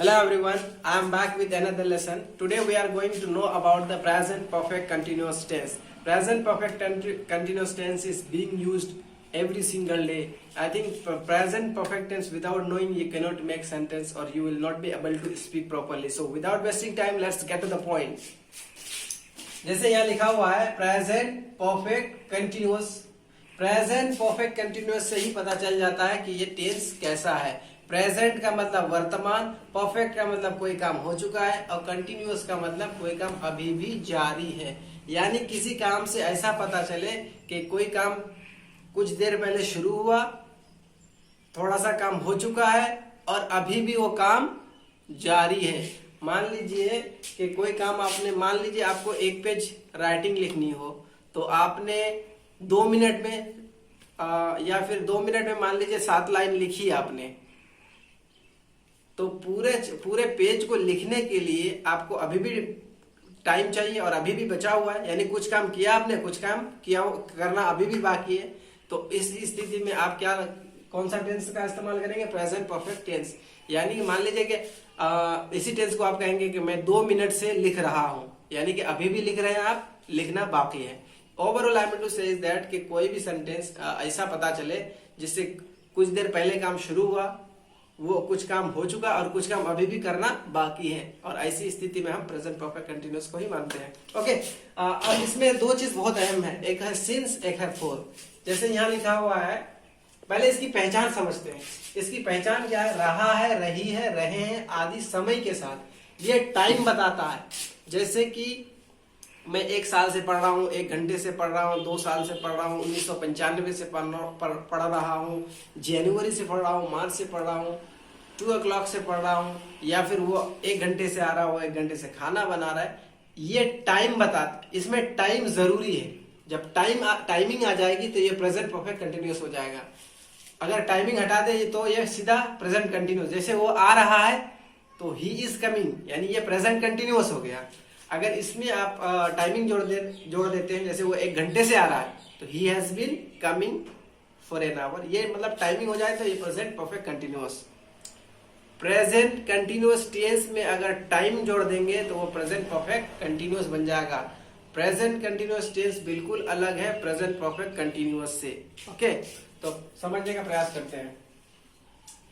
Hello everyone, I am back with another lesson. Today we are going to know about the present perfect continuous tense. Present perfect continuous tense is being used every single day. I think present perfect tense without knowing you cannot make sentence or you will not be able to speak properly. So without wasting time, let's get to the point. जैसे यहाँ लिखा हुआ है present perfect continuous. Present perfect continuous से ही पता चल जाता है कि ये tense कैसा है. प्रेजेंट का मतलब वर्तमान, परफेक्ट का मतलब कोई काम हो चुका है और कंटिन्यूअस का मतलब कोई काम अभी भी जारी है. यानी किसी काम से ऐसा पता चले कि कोई काम कुछ देर पहले शुरू हुआ, थोड़ा सा काम हो चुका है और अभी भी वो काम जारी है. मान लीजिए कि कोई काम आपने, मान लीजिए आपको एक पेज राइटिंग लिखनी हो तो आपने 2 मिनट में या फिर 2 मिनट में मान लीजिए 7 लाइन लिखी आपने, तो पूरे पेज को लिखने के लिए आपको अभी भी टाइम चाहिए और अभी भी बचा हुआ है. यानी कुछ काम किया आपने, कुछ काम किया करना अभी भी बाकी है. तो इस स्थिति में आप कौन सा टेंस का इस्तेमाल करेंगे? Present perfect tense. यानी मान लीजिए कि इसी टेंस को आप कहेंगे कि मैं 2 मिनट से लिख रहा हूं, यानी कि अभी भी लिख रहे हैं आप, लिखना बाकी है. ओवरऑल आई मीन टू से इज दैट कि कोई भी सेंटेंस ऐसा पता चले जिससे कुछ देर पहले काम शुरू हुआ, वो कुछ काम हो चुका और कुछ काम अभी भी करना बाकी है, और ऐसी स्थिति में हम प्रेजेंट परफेक्ट कंटिन्यूअस को ही मानते हैं. ओके, और इसमें 2 चीज बहुत अहम है, एक है सिंस, एक है फॉर. जैसे यहाँ लिखा हुआ है, पहले इसकी पहचान समझते हैं. इसकी पहचान क्या है? रहा है, रही है, रहे हैं आदि समय के साथ ये टाइम बताता है. जैसे कि मैं 1 साल से पढ़ रहा हूँ, 1 घंटे से पढ़ रहा हूँ, 2 साल से पढ़ रहा हूँ, 1995 से पढ़ रहा हूँ, जनवरी से पढ़ रहा हूँ, मार्च से पढ़ रहा हूँ, 2 o'clock से पढ़ रहा हूँ, या फिर वो 1 घंटे से आ रहा हो, 1 घंटे से खाना बना रहा है. ये टाइम बताता है. इसमें टाइम जरूरी है. जब टाइमिंग आ जाएगी तो ये प्रेजेंट परफेक्ट कंटिन्यूअस हो जाएगा. अगर टाइमिंग हटा दे तो ये सीधा प्रेजेंट कंटिन्यूअस. जैसे वो आ रहा है तो ही इज कमिंग, यानी ये प्रेजेंट कंटिन्यूअस हो गया. अगर इसमें आप टाइमिंग जोड़ देते हैं, जैसे वो 1 घंटे से आ रहा है तो he has been coming for an hour, ये मतलब टाइमिंग हो जाए तो ये present perfect continuous. Present continuous tense में अगर टाइम जोड़ देंगे तो वो प्रेजेंट परफेक्ट कंटिन्यूअस बन जाएगा. प्रेजेंट कंटिन्यूअस टेंस बिल्कुल अलग है प्रेजेंट परफेक्ट कंटिन्यूअस से. ओके, तो समझने का प्रयास करते हैं.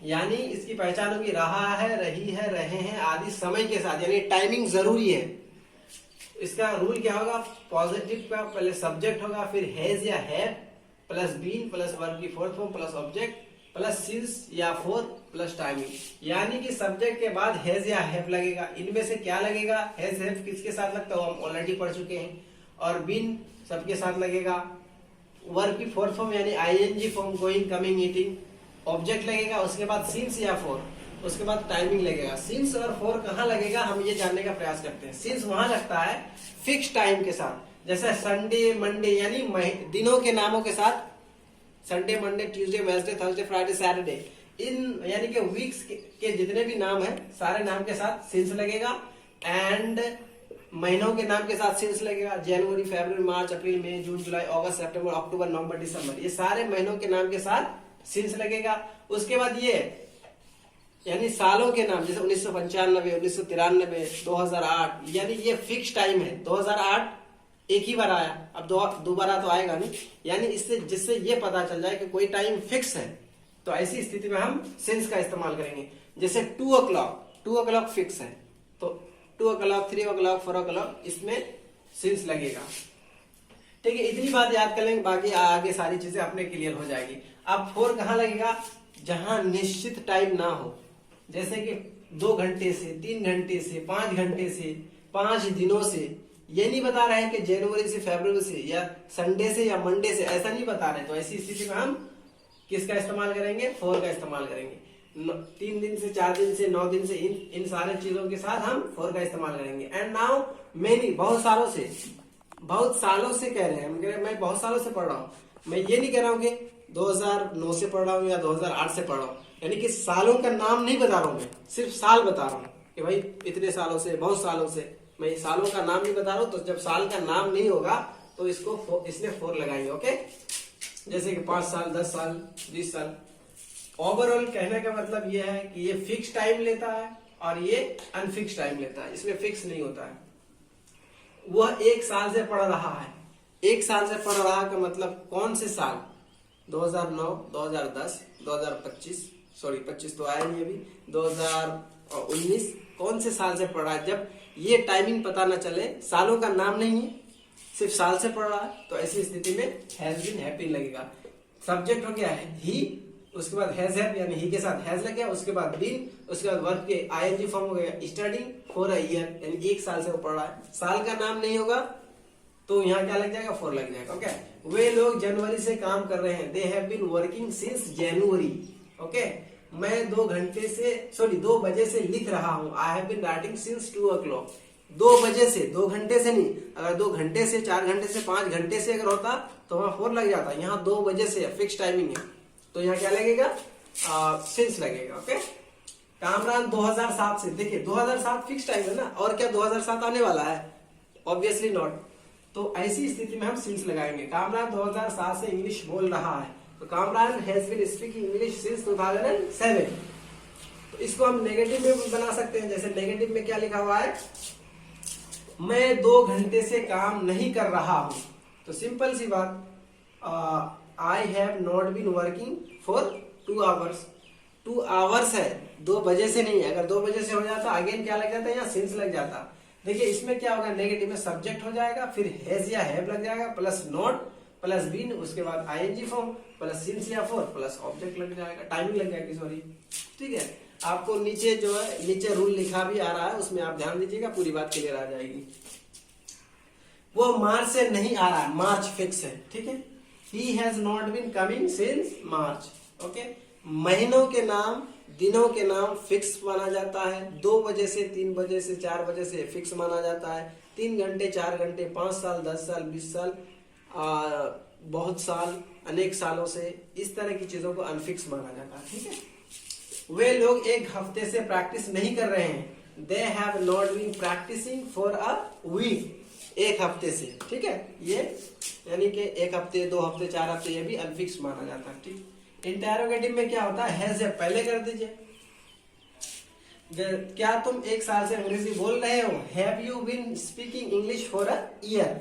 यानी इसकी पहचान होगी रहा है, रही है, रहे हैं आदि समय के साथ, यानी टाइमिंग जरूरी है. इसका रूल क्या होगा? पॉजिटिव का पहले सब्जेक्ट होगा, फिर हैज या have plus been plus verb की fourth form plus object plus since या फॉर प्लस टाइमिंग. यानी कि सब्जेक्ट के बाद हैज या हैव लगेगा. इनमें से क्या लगेगा? हैज हैव किसके साथ लगता है हम ऑलरेडी पढ़ चुके हैं. और बीन सबके साथ लगेगा. वर्ब की फोर्थ फॉर्म यानी ING form, going, coming, eating, object लगेगा. उसके बाद सिंस या फॉर, उसके बाद टाइमिंग लगेगा. सिंस और फॉर कहाँ लगेगा हम ये जानने का प्रयास करते हैं. सिंस वहां लगता है फिक्स टाइम के साथ, जैसे संडे, मंडे, यानी दिनों के नामों के साथ. Sunday, Monday, Tuesday, Wednesday, Thursday, Friday, Saturday, इन यानी कि वीक्स के जितने भी नाम है सारे नाम के साथ सिंस लगेगा. एंड महीनों के नाम के साथ सिंस लगेगा. जनवरी, फरवरी, मार्च, अप्रैल, मई, जून, जुलाई, अगस्त, सितंबर, अक्टूबर, नवंबर, दिसंबर, ये सारे महीनों के नाम के साथ सिंस लगेगा. उसके बाद ये यानी सालों के नाम, जैसे 1995, 1993, 2008, यानी ये फिक्स टाइम है. 2008 एक ही बार आया, अब दोबारा तो आएगा नहीं. यानी इससे जिससे ये पता चल जाए कि कोई टाइम फिक्स है, तो ऐसी स्थिति में हम सिंस का इस्तेमाल करेंगे. जैसे 2 o'clock फिक्स है, तो 2 o'clock, 3 o'clock, 4 o'clock, इसमें सिंस लगेगा. ठीक है, इतनी बात याद कर लेंगे, बाकी आगे सारी चीजें अपने क्लियर हो जाएगी. अब 4 कहाँ लगेगा? जहां निश्चित टाइम ना हो, जैसे कि 2 घंटे से, 3 घंटे से, 5 घंटे से, 5 दिनों से. ये नहीं बता रहे हैं कि जनवरी से, फरवरी से, या संडे से, या मंडे से, ऐसा नहीं बता रहे. तो ऐसी स्थिति में हम किसका इस्तेमाल करेंगे? 4 का इस्तेमाल करेंगे. 3 दिन से, 4 दिन से, 9 दिन से, इन सारे चीजों के साथ हम 4 का इस्तेमाल करेंगे. एंड नाउ मेनी, बहुत सालों से कह रहे हैं. हम कह रहे हैं मैं बहुत सालों से पढ़ रहा हूँ. मैं ये नहीं कह रहा हूँ कि 2009 से पढ़ रहा हूँ या 2008 से पढ़ रहा हूँ. यानी कि सालों का नाम नहीं बता रहा हूँ, मैं सिर्फ साल बता रहा हूँ कि भाई इतने सालों से, बहुत सालों से. मैं सालों का नाम नहीं बता रहा हूँ. तो जब साल का नाम नहीं होगा तो इसमें 4 लगाएंगे. ओके, जैसे कि 5 साल, 10 साल, 20 साल. ओवरऑल कहने का मतलब यह है कि ये फिक्स टाइम लेता है और ये अनफिक्स टाइम लेता है, इसमें फिक्स नहीं होता है। वह 1 साल से पढ़ रहा है। 1 साल से पढ़ रहा का मतलब कौन से साल? 2009, 2010, 2025, सॉरी 25 तो आया नहीं अभी, 2019, कौन से साल से पढ़ रहा है? जब ये टाइमिंग पता न चले, सालों का नाम नहीं है, सिर्फ साल से पढ़ रहा है, तो ऐसी स्थिति में हैज बीन हैव बीन लगेगा। सब्जेक्ट हो गया है ही, उसके बाद हैज हैव यानी ही के साथ हैज लग गया, उसके बाद बीन, उसके बाद वर्ब के आईएनजी फॉर्म हो गया स्टडिंग फॉर अ ईयर, यानी 1 साल से वो पढ़ रहा है। साल का नाम नहीं होगा तो यहाँ क्या लग जाएगा? 4 लग जाएगा। ओके, वे लोग जनवरी से काम कर रहे हैं। They have been working since January. Okay, मैं 2 बजे से लिख रहा हूँ। I have been writing since 2 o'clock। 2 बजे से, 2 घंटे से नहीं। अगर 2 घंटे से, 4 घंटे से, 5 घंटे से अगर होता तो वहां 4 लग जाता। यहाँ 2 बजे से फिक्स टाइमिंग है, तो यहाँ क्या लगेगा? सिंस लगेगा। ओके, कामरान 2007 से, देखिए 2007 फिक्स टाइम है ना, और क्या 2007 आने वाला है? Obviously not. तो ऐसी स्थिति में हम सिंस लगाएंगे। कामरान 2007 से इंग्लिश बोल रहा है, तो Kamran has been speaking English since 2007। तो इसको हम नेगेटिव में बना सकते हैं। जैसे नेगेटिव में क्या लिखा हुआ है? मैं 2 घंटे से काम नहीं कर रहा हूं। तो सिंपल सी बात, I have not been working for 2 hours। 2 hours है, 2 बजे से नहीं है। अगर 2 बजे से हो जाता अगेन क्या लग जाता है? यहाँ सिंस लग जाता। देखिए इसमें क्या होगा? नेगेटिव में सब्जेक्ट हो जाएगा, फिर हैज या हैव लग जाएगा, प्लस नॉट, प्लस बीन, उसके बाद आईएनजी फॉर्म, प्लस सिंस या फॉर, प्लस ऑब्जेक्ट लग जाएगा, टाइमिंग लग जाएगी, सॉरी। ठीक है, आपको नीचे जो है, नीचे रूल लिखा भी आ रहा है, उसमें आप ध्यान दीजिएगा, पूरी बात क्लियर आ जाएगी। वो मार्च से नहीं आ रहा है, मार्च फिक्स है। ठीक है, he has not been coming since March. Okay, महीनों के नाम, दिनों के नाम फिक्स माना जाता है। 2 बजे से, 3 बजे से, 4 बजे से फिक्स माना जाता है। 3 घंटे, 4 घंटे, 5 साल, 10 साल, 20 साल, बहुत साल, अनेक सालों से, इस तरह की चीजों को अनफिक्स माना जाता है। ठीक है, वे लोग 1 हफ्ते से प्रैक्टिस नहीं कर रहे हैं। They have not been practising for a week. 1 हफ्ते से, ठीक है, ये यानी कि 1 हफ्ते, 2 हफ्ते, 4 हफ्ते, ये भी अनफिक्स माना जाता है। ठीक, इंटेरोगेटिव में क्या होता है? हैज पहले कर दीजिए। क्या तुम 1 साल से अंग्रेजी बोल रहे हो? Have you been speaking English for a year.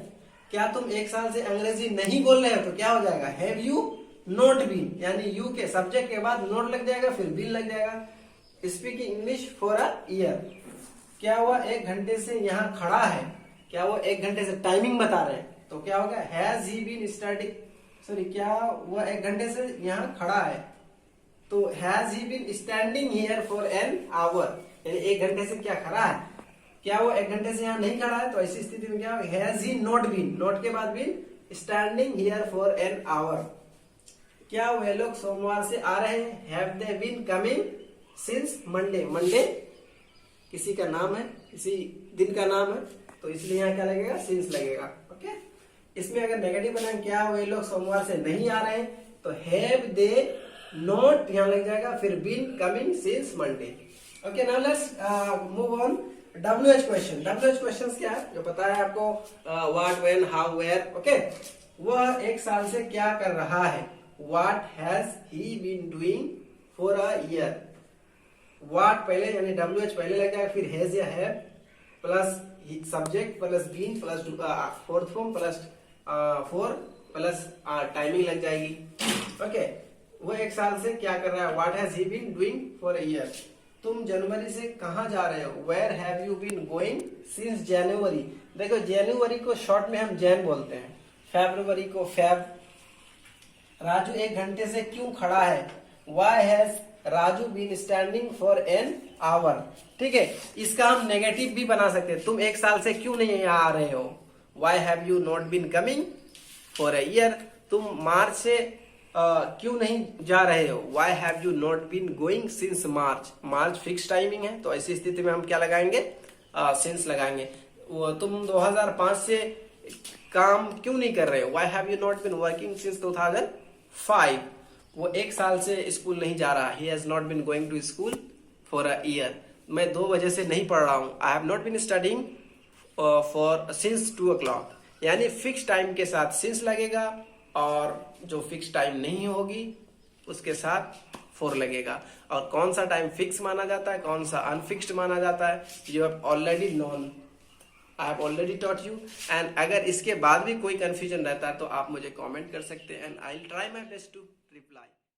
क्या तुम 1 साल से अंग्रेजी नहीं बोल रहे हो? तो क्या हो जाएगा? हैव यू नॉट बीन, यानी यू के सब्जेक्ट के बाद नॉट लग जाएगा, फिर बीन लग जाएगा। Speaking English for a year. क्या हुआ? 1 घंटे से यहाँ खड़ा है। क्या वो 1 घंटे से टाइमिंग बता रहे हैं, तो क्या होगा? Has he been studying, sorry, क्या वो 1 घंटे से यहाँ खड़ा है, तो has he been standing here for an hour, यानी 1 घंटे से क्या खड़ा है। क्या वो 1 घंटे से यहाँ नहीं खड़ा है, तो ऐसी स्थिति में क्या? Has he not been, not के बाद been, standing here for an hour. क्या वे लोग सोमवार से आ रहे हैं? Have they been coming since Monday. Monday किसी का नाम है, किसी दिन का नाम है, तो इसलिए यहाँ क्या लगेगा? सिंस लगेगा। ओके, इसमें अगर नेगेटिव बनाए, क्या वे लोग सोमवार से नहीं आ रहे हैं, तो हैव दे नॉट यहाँ लग जाएगा, फिर been coming since Monday. Okay, now let's move on. WH question. WH question क्या है? जो पता है आपको, what, when, how, where. Okay, वह 1 साल से क्या कर रहा है? What has he been doing for a year? What पहले यानी WH पहले लग जाएगा, फिर हैज या have, plus subject, plus been, plus fourth form, plus for, plus timing लग जाएगी। ओके, वो 1 साल से क्या कर रहा है? What has he been doing for a year? तुम जनवरी से कहाँ जा रहे हो? Where have you been going since January? देखो, जनवरी को शॉर्ट में हम जैन बोलते हैं, फरवरी को फेब। राजू 1 घंटे से क्यों खड़ा है? Why has Raju been standing for an hour. ठीक है, इसका हम नेगेटिव भी बना सकते हैं। तुम 1 साल से क्यों नहीं यहाँ आ रहे हो? Why have you not been coming for a year? तुम मार्च से क्यों नहीं जा रहे हो? Why have you not been going since March? March fix timing है, तो ऐसी स्थिति में हम क्या लगाएंगे? सिंस लगाएंगे। तुम 2005 से काम क्यों नहीं कर रहे हो? Why have you not been working since 2005? वो 1 साल से स्कूल नहीं जा रहा। He has not been going to school for a year. मैं 2 बजे से नहीं पढ़ रहा हूँ। I have not been studying for since 2 o'clock. यानी फिक्स टाइम के साथ सिंस लगेगा, और जो फिक्स टाइम नहीं होगी उसके साथ 4 लगेगा। और कौन सा टाइम फिक्स माना जाता है, कौन सा अनफिक्स्ड माना जाता है, you have already known, I have already taught you. And अगर इसके बाद भी कोई कंफ्यूजन रहता है तो आप मुझे कमेंट कर सकते हैं and I will try my best to